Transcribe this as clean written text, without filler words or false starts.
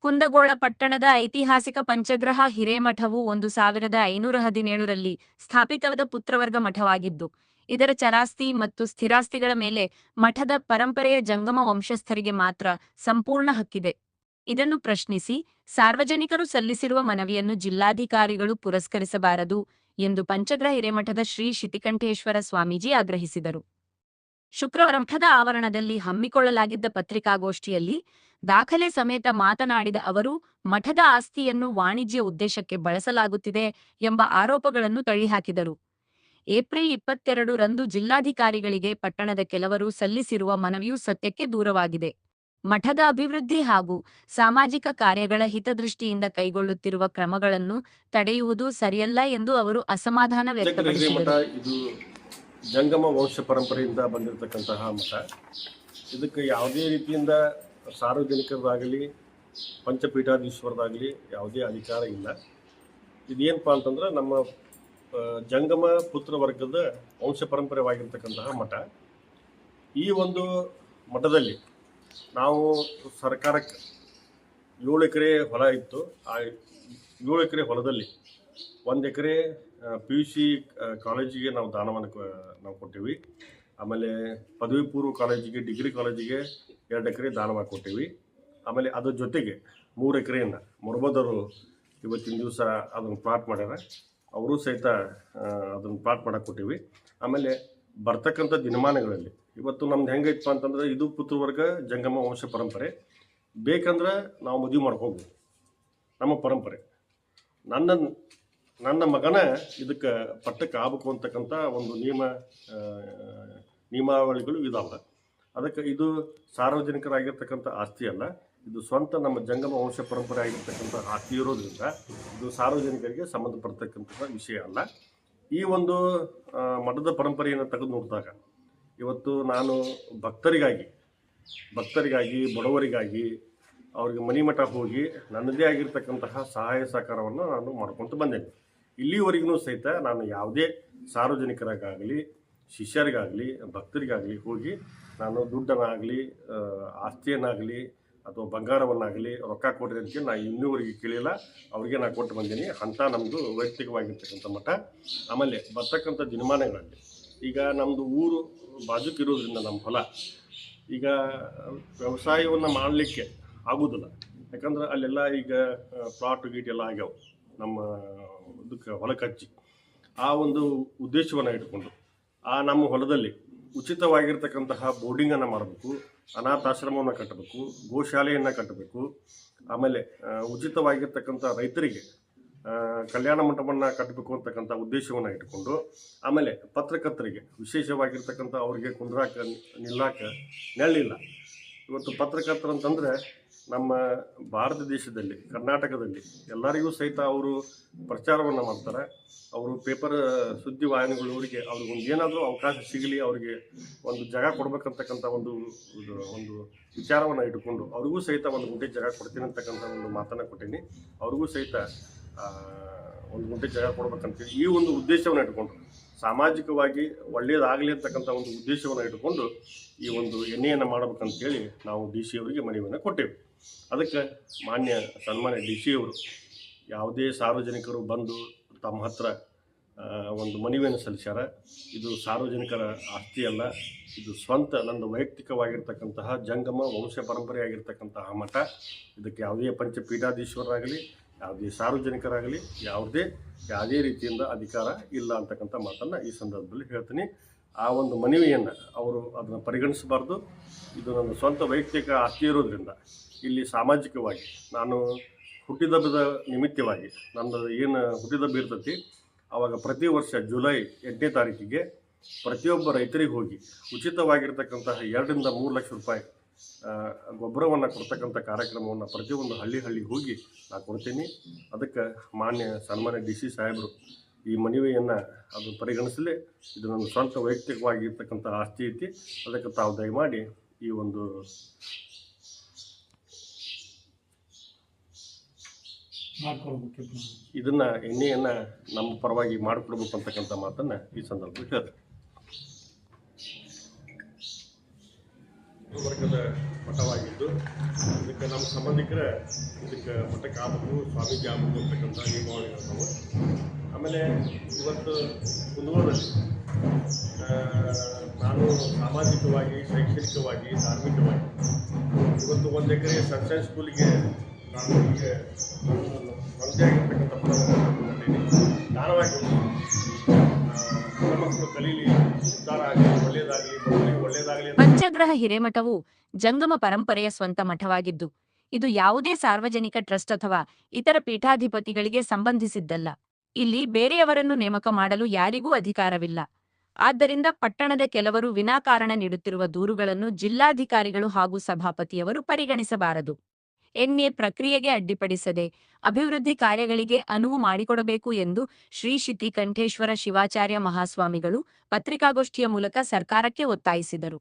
ಕುಂದಗೋಳ ಪಟ್ಟಣದ ಐತಿಹಾಸಿಕ ಪಂಚಗ್ರಹ ಹಿರೇಮಠವು 1517ರಲ್ಲಿ ಸ್ಥಾಪಿತವಾದ ಪುತ್ರವರ್ಗ ಮಠವಾಗಿದ್ದು, ಇದರ ಚರಾಸ್ತಿ ಮತ್ತು ಸ್ಥಿರಾಸ್ತಿಗಳ ಮೇಲೆ ಮಠದ ಪರಂಪರೆಯ ಜಂಗಮ ವಂಶಸ್ಥರಿಗೆ ಮಾತ್ರ ಸಂಪೂರ್ಣ ಹಕ್ಕಿದೆ. ಇದನ್ನು ಪ್ರಶ್ನಿಸಿ ಸಾರ್ವಜನಿಕರು ಸಲ್ಲಿಸಿರುವ ಮನವಿಯನ್ನು ಜಿಲ್ಲಾಧಿಕಾರಿಗಳು ಪುರಸ್ಕರಿಸಬಾರದು ಎಂದು ಪಂಚಗ್ರಹ ಹಿರೇಮಠದ ಶ್ರೀ ಶಿತಿಕಂಠೇಶ್ವರ ಸ್ವಾಮೀಜಿ ಆಗ್ರಹಿಸಿದರು. ಶುಕ್ರವಾರ ಮಠದ ಆವರಣದಲ್ಲಿ ಹಮ್ಮಿಕೊಳ್ಳಲಾಗಿದ್ದ ಪತ್ರಿಕಾಗೋಷ್ಠಿಯಲ್ಲಿ ದಾಖಲೆ ಸಮೇತ ಮಾತನಾಡಿದ ಅವರು, ಮಠದ ಆಸ್ತಿಯನ್ನು ವಾಣಿಜ್ಯ ಉದ್ದೇಶಕ್ಕೆ ಬಳಸಲಾಗುತ್ತಿದೆ ಎಂಬ ಆರೋಪಗಳನ್ನು ತಳ್ಳಿಹಾಕಿದರು. ಏಪ್ರಿಲ್ 22ರಂದು ಜಿಲ್ಲಾಧಿಕಾರಿಗಳಿಗೆ ಪಟ್ಟಣದ ಕೆಲವರು ಸಲ್ಲಿಸಿರುವ ಮನವಿಯು ಸತ್ಯಕ್ಕೆ ದೂರವಾಗಿದೆ. ಮಠದ ಅಭಿವೃದ್ಧಿ ಹಾಗೂ ಸಾಮಾಜಿಕ ಕಾರ್ಯಗಳ ಹಿತದೃಷ್ಟಿಯಿಂದ ಕೈಗೊಳ್ಳುತ್ತಿರುವ ಕ್ರಮಗಳನ್ನು ತಡೆಯುವುದು ಸರಿಯಲ್ಲ ಎಂದು ಅವರು ಅಸಮಾಧಾನ ವ್ಯಕ್ತಪಡಿಸಿದರು. ಇದು ಜಂಗಮ ವಂಶ ಪರಂಪರೆಯಿಂದ ಬಂದಿರತಕ್ಕಂತಹ ಮಠ. ಇದಕ್ಕೆ ಯಾವುದೇ ರೀತಿಯಿಂದ ಸಾರ್ವಜನಿಕರದಾಗಲಿ ಪಂಚಪೀಠಾಧೀಶ್ವರದಾಗಲಿ ಯಾವುದೇ ಅಧಿಕಾರ ಇಲ್ಲ. ಇದೇನಪ್ಪ ಅಂತಂದ್ರೆ ನಮ್ಮ ಜಂಗಮ ಪುತ್ರ ವರ್ಗದ ವಂಶ ಪರಂಪರೆವಾಗಿರ್ತಕ್ಕಂತಹ ಮಠ. ಈ ಒಂದು ಮಠದಲ್ಲಿ ನಾವು ಸರ್ಕಾರಕ್ಕೆ 7 ಎಕರೆ ಹೊಲ ಇತ್ತು. ಆ 7 ಎಕರೆ ಹೊಲದಲ್ಲಿ 1 ಎಕರೆ PUC ಕಾಲೇಜಿಗೆ ನಾವು ದಾನವನ್ನು ನಾವು ಕೊಟ್ಟಿವಿ. ಆಮೇಲೆ ಪದವಿ ಪೂರ್ವ ಕಾಲೇಜಿಗೆ, ಡಿಗ್ರಿ ಕಾಲೇಜಿಗೆ 2 ಎಕರೆ ದಾನವಾಗಿ ಕೊಟ್ಟಿವಿ. ಆಮೇಲೆ ಅದ್ರ ಜೊತೆಗೆ 3 ಎಕರೆಯನ್ನು ಮೊರಬದರು ಇವತ್ತಿನ ದಿವಸ ಅದನ್ನು ಪ್ಲಾಟ್ ಮಾಡ್ಯಾರ, ಅವರು ಸಹಿತ ಅದನ್ನು ಪ್ಲಾಟ್ ಮಾಡಕ್ಕೆ ಕೊಟ್ಟಿವಿ. ಆಮೇಲೆ ಬರ್ತಕ್ಕಂಥ ದಿನಮಾನಗಳಲ್ಲಿ ಇವತ್ತು ನಮ್ದು ಹೆಂಗೈತಪ್ಪ ಅಂತಂದ್ರೆ, ಇದು ಪುತ್ರವರ್ಗ ಜಂಗಮ ವಂಶ ಪರಂಪರೆ. ಬೇಕಂದ್ರೆ ನಾವು ಮದುವೆ ಮಾಡ್ಕೋಬೋದು, ನಮ್ಮ ಪರಂಪರೆ. ನನ್ನ ಮಗನ ಇದಕ್ಕೆ ಪಟ್ಟಕ್ಕೆ ಆಗಬೇಕು ಅಂತಕ್ಕಂಥ ಒಂದು ನಿಯಮಾವಳಿಗಳು ಇದಾವೆ. ಅದಕ್ಕೆ ಇದು ಸಾರ್ವಜನಿಕರಾಗಿರ್ತಕ್ಕಂಥ ಆಸ್ತಿ ಅಲ್ಲ, ಇದು ಸ್ವಂತ ನಮ್ಮ ಜಂಗಮ ವಂಶ ಪರಂಪರೆ ಆಗಿರ್ತಕ್ಕಂಥ ಆಸ್ತಿ ಇರೋದ್ರಿಂದ ಇದು ಸಾರ್ವಜನಿಕರಿಗೆ ಸಂಬಂಧಪಡ್ತಕ್ಕಂಥ ವಿಷಯ ಅಲ್ಲ. ಈ ಒಂದು ಮಠದ ಪರಂಪರೆಯನ್ನು ತೆಗೆದು ನೋಡಿದಾಗ ಇವತ್ತು ನಾನು ಭಕ್ತರಿಗಾಗಿ, ಬಡವರಿಗಾಗಿ ಅವ್ರಿಗೆ ಮನೆ ಮಠ ಹೋಗಿ ನನ್ನದೇ ಆಗಿರ್ತಕ್ಕಂತಹ ಸಹಾಯ ಸಹಕಾರವನ್ನು ನಾನು ಮಾಡ್ಕೊತ ಬಂದೇನೆ. ಇಲ್ಲಿವರೆಗೂ ಸಹಿತ ನಾನು ಯಾವುದೇ ಸಾರ್ವಜನಿಕರಿಗಾಗಲಿ, ಶಿಷ್ಯರಿಗಾಗಲಿ, ಭಕ್ತರಿಗಾಗಲಿ ಹೋಗಿ ನಾನು ದುಡ್ಡನ್ನಾಗಲಿ, ಆಸ್ತಿಯನ್ನಾಗಲಿ ಅಥವಾ ಬಂಗಾರವನ್ನಾಗಲಿ ರೊಕ್ಕ ಕೊಡ್ರಿ ಅಂತ ನಾನು ಇನ್ನೂವರೆಗೆ ಕೇಳಿಲ್ಲ. ಅವ್ರಿಗೆ ನಾನು ಕೊಟ್ಟು ಬಂದೀನಿ. ಅಂಥ ನಮ್ಮದು ವೈಯಕ್ತಿಕವಾಗಿರ್ತಕ್ಕಂಥ ಮಠ. ಆಮೇಲೆ ಬರ್ತಕ್ಕಂಥ ದಿನಮಾನಗಳಲ್ಲಿ ಈಗ ನಮ್ಮದು ಊರು ಬಾಜುಕಿರೋದ್ರಿಂದ ನಮ್ಮ ಹೊಲ ಈಗ ವ್ಯವಸಾಯವನ್ನು ಮಾಡಲಿಕ್ಕೆ ಆಗೋದಿಲ್ಲ. ಯಾಕಂದ್ರೆ ಅಲ್ಲೆಲ್ಲ ಈಗ ಪ್ಲಾಟ್ ಗೀಟ್ ಎಲ್ಲ ಆಗ್ಯಾವ ನಮ್ಮ ಇದಕ್ಕೆ ಹೊಲಕ್ಕೆ ಹಚ್ಚಿ. ಆ ಒಂದು ಉದ್ದೇಶವನ್ನು ಇಟ್ಕೊಂಡು ನಮ್ಮ ಹೊಲದಲ್ಲಿ ಉಚಿತವಾಗಿರ್ತಕ್ಕಂತಹ ಬೋರ್ಡಿಂಗನ್ನು ಮಾಡಬೇಕು, ಅನಾಥಾಶ್ರಮವನ್ನು ಕಟ್ಟಬೇಕು, ಗೋಶಾಲೆಯನ್ನು ಕಟ್ಟಬೇಕು. ಆಮೇಲೆ ಉಚಿತವಾಗಿರ್ತಕ್ಕಂಥ ರೈತರಿಗೆ ಕಲ್ಯಾಣ ಮಂಟಪವನ್ನು ಕಟ್ಟಬೇಕು ಅಂತಕ್ಕಂಥ ಉದ್ದೇಶವನ್ನು ಇಟ್ಕೊಂಡು, ಆಮೇಲೆ ಪತ್ರಕರ್ತರಿಗೆ ವಿಶೇಷವಾಗಿರ್ತಕ್ಕಂಥ ಅವ್ರಿಗೆ ಕುಂದ್ರಾಕ ನಿಲ್ಲಾಕ ನೆರಳಿಲ್ಲ. ಇವತ್ತು ಪತ್ರಕರ್ತರು ಅಂತಂದರೆ ನಮ್ಮ ಭಾರತ ದೇಶದಲ್ಲಿ, ಕರ್ನಾಟಕದಲ್ಲಿ ಎಲ್ಲರಿಗೂ ಸಹಿತ ಅವರು ಪ್ರಚಾರವನ್ನು ಮಾಡ್ತಾರೆ. ಅವರು ಪೇಪರ್ ಸುದ್ದಿವಾಹಿನಿಗಳವರಿಗೆ ಅವ್ರಿಗೊಂದು ಏನಾದರೂ ಅವಕಾಶ ಸಿಗಲಿ, ಅವರಿಗೆ ಒಂದು ಜಾಗ ಕೊಡ್ಬೇಕಂತಕ್ಕಂಥ ಒಂದು ವಿಚಾರವನ್ನು ಇಟ್ಕೊಂಡು ಅವ್ರಿಗೂ ಸಹಿತ 1 ಗುಂಟೆ ಜಾಗ ಕೊಡ್ತೀನಿ ಅಂತಕ್ಕಂಥ ಒಂದು ಮಾತನ್ನು ಕೊಟ್ಟೀನಿ. ಅವ್ರಿಗೂ ಸಹಿತ 1 ಗುಂಟೆ ಜಾಗ ಕೊಡ್ಬೇಕಂತೇಳಿ ಈ ಒಂದು ಉದ್ದೇಶವನ್ನು ಇಟ್ಕೊಂಡು, ಸಾಮಾಜಿಕವಾಗಿ ಒಳ್ಳೆಯದಾಗಲಿ ಅಂತಕ್ಕಂಥ ಒಂದು ಉದ್ದೇಶವನ್ನು ಇಟ್ಕೊಂಡು ಈ ಒಂದು ಎಣ್ಣೆಯನ್ನು ಮಾಡಬೇಕಂತೇಳಿ ನಾವು DC ಅವರಿಗೆ ಮನವಿಯನ್ನು ಕೊಟ್ಟೇವೆ. ಅದಕ್ಕೆ ಸನ್ಮಾನ್ಯ DC ಅವರು ಯಾವುದೇ ಸಾರ್ವಜನಿಕರು ಬಂದು ತಮ್ಮ ಹತ್ರ ಒಂದು ಮನವಿಯನ್ನು ಸಲ್ಲಿಸ್ಯಾರ. ಇದು ಸಾರ್ವಜನಿಕರ ಆಸ್ತಿ ಅಲ್ಲ, ಇದು ಸ್ವಂತ ನಂದು ವೈಯಕ್ತಿಕವಾಗಿರ್ತಕ್ಕಂತಹ ಜಂಗಮ ವಂಶ ಪರಂಪರೆ ಆಗಿರ್ತಕ್ಕಂತಹ ಮಠ. ಇದಕ್ಕೆ ಯಾವುದೇ ಪಂಚಪೀಠಾಧೀಶ್ವರರಾಗಲಿ, ಯಾವುದೇ ಸಾರ್ವಜನಿಕರಾಗಲಿ ಯಾವುದೇ ರೀತಿಯಿಂದ ಅಧಿಕಾರ ಇಲ್ಲ ಅಂತಕ್ಕಂಥ ಮಾತನ್ನು ಈ ಸಂದರ್ಭದಲ್ಲಿ ಹೇಳ್ತೀನಿ. ಆ ಒಂದು ಮನವಿಯನ್ನು ಅವರು ಅದನ್ನು ಪರಿಗಣಿಸಬಾರ್ದು. ಇದು ನನ್ನ ಸ್ವಂತ ವೈಯಕ್ತಿಕ ಆಸ್ತಿ ಇರೋದ್ರಿಂದ ಇಲ್ಲಿ ಸಾಮಾಜಿಕವಾಗಿ ನಾನು ಹುಟ್ಟಿದಬ್ಬದ ನಿಮಿತ್ತವಾಗಿ ನಂದು ಏನು ಹುಟ್ಟಿದಬ್ಬ ಇರ್ತೈತಿ, ಆವಾಗ ಪ್ರತಿ ವರ್ಷ ಜುಲೈ 8ನೇ ತಾರೀಕಿಗೆ ಪ್ರತಿಯೊಬ್ಬ ರೈತರಿಗೆ ಹೋಗಿ ಉಚಿತವಾಗಿರ್ತಕ್ಕಂತಹ 2 ರಿಂದ 3 ಲಕ್ಷ ರೂಪಾಯಿ ಗೊಬ್ಬರವನ್ನು ಕೊಡ್ತಕ್ಕಂಥ ಕಾರ್ಯಕ್ರಮವನ್ನು ಪ್ರತಿಯೊಂದು ಹಳ್ಳಿಗೆ ಹೋಗಿ ನಾನು ಕೊಡ್ತೀನಿ. ಅದಕ್ಕೆ ಸನ್ಮಾನ್ಯ DC ಸಾಹೇಬರು ಈ ಮನವಿಯನ್ನು ಅದು ಪರಿಗಣಿಸಲಿ. ಇದು ನನ್ನ ಸ್ವಂತ ವೈಯಕ್ತಿಕವಾಗಿರ್ತಕ್ಕಂಥ ಆಸ್ತಿ ಐತಿ. ಅದಕ್ಕೆ ತಾವು ದಯಮಾಡಿ ಈ ಒಂದು ಎಣ್ಣೆಯನ್ನು ನಮ್ಮ ಪರವಾಗಿ ಮಾಡಿಕೊಡ್ಬೇಕು ಅಂತಕ್ಕಂಥ ಮಾತನ್ನು ಈ ಸಂದರ್ಭದಲ್ಲಿ ಹೇಳ್ತಾರೆ. ವರ್ಗದ ಮಠವಾಗಿದ್ದು ಇದಕ್ಕೆ ನಮ್ಮ ಸಂಬಂಧಿಕರ ಇದಕ್ಕೆ ಮಠಕ್ಕೆ ಆಗಬೇಕು, ಸ್ವಾಮೀಜಿ ಆಗಬೇಕು ಅಂತಕ್ಕಂಥ ನಿಯಮಾವಳಿಗಳು. ಆಮೇಲೆ ಇವತ್ತು ಕುಂದಗೋಳದಲ್ಲಿ ನಾನು ಸಾಮಾಜಿಕವಾಗಿ, ಶೈಕ್ಷಣಿಕವಾಗಿ, ಧಾರ್ಮಿಕವಾಗಿ ಇವತ್ತು 1 ಎಕರೆ ಸನ್ಶೈನ್ ಸ್ಕೂಲಿಗೆ ನಾನು ಈಗ ನನ್ನದೇ ಆಗಿರ್ತಕ್ಕಂಥ ಫಲವನ್ನು ದಾನವಾಗಿ ಮಕ್ಕಳು ಕಲೀಲಿ, ಉದ್ಧಾರ ಆಗಲಿ, ಒಳ್ಳೆಯದಾಗಲಿ, ಬಡವರಿಗೆ ಒಳ್ಳೆಯದಾಗಲಿ. ಪಂಚಗ್ರಹ ಹಿರೇಮಠವು ಜಂಗಮ ಪರಂಪರೆಯ ಸ್ವಂತ ಮಠವಾಗಿದ್ದು, ಇದು ಯಾವುದೇ ಸಾರ್ವಜನಿಕ ಟ್ರಸ್ಟ್ ಅಥವಾ ಇತರ ಪೀಠಾಧಿಪತಿಗಳಿಗೆ ಸಂಬಂಧಿಸಿದ್ದಲ್ಲ. ಇಲ್ಲಿ ಬೇರೆಯವರನ್ನು ನೇಮಕ ಮಾಡಲು ಯಾರಿಗೂ ಅಧಿಕಾರವಿಲ್ಲ. ಆದ್ದರಿಂದ ಪಟ್ಟಣದ ಕೆಲವರು ವಿನಾಕಾರಣ ನೀಡುತ್ತಿರುವ ದೂರುಗಳನ್ನು ಜಿಲ್ಲಾಧಿಕಾರಿಗಳು ಹಾಗೂ ಸಭಾಪತಿಯವರು ಪರಿಗಣಿಸಬಾರದು. ಎನ್ಎ ಪ್ರಕ್ರಿಯೆಗೆ ಅಡ್ಡಿಪಡಿಸದೆ ಅಭಿವೃದ್ಧಿ ಕಾರ್ಯಗಳಿಗೆ ಅನುವು ಮಾಡಿಕೊಡಬೇಕು ಎಂದು ಶ್ರೀ ಶಿತಿ ಕಂಠೇಶ್ವರ ಶಿವಾಚಾರ್ಯ ಮಹಾಸ್ವಾಮಿಗಳು ಪತ್ರಿಕಾಗೋಷ್ಠಿಯ ಮೂಲಕ ಸರ್ಕಾರಕ್ಕೆ ಒತ್ತಾಯಿಸಿದರು.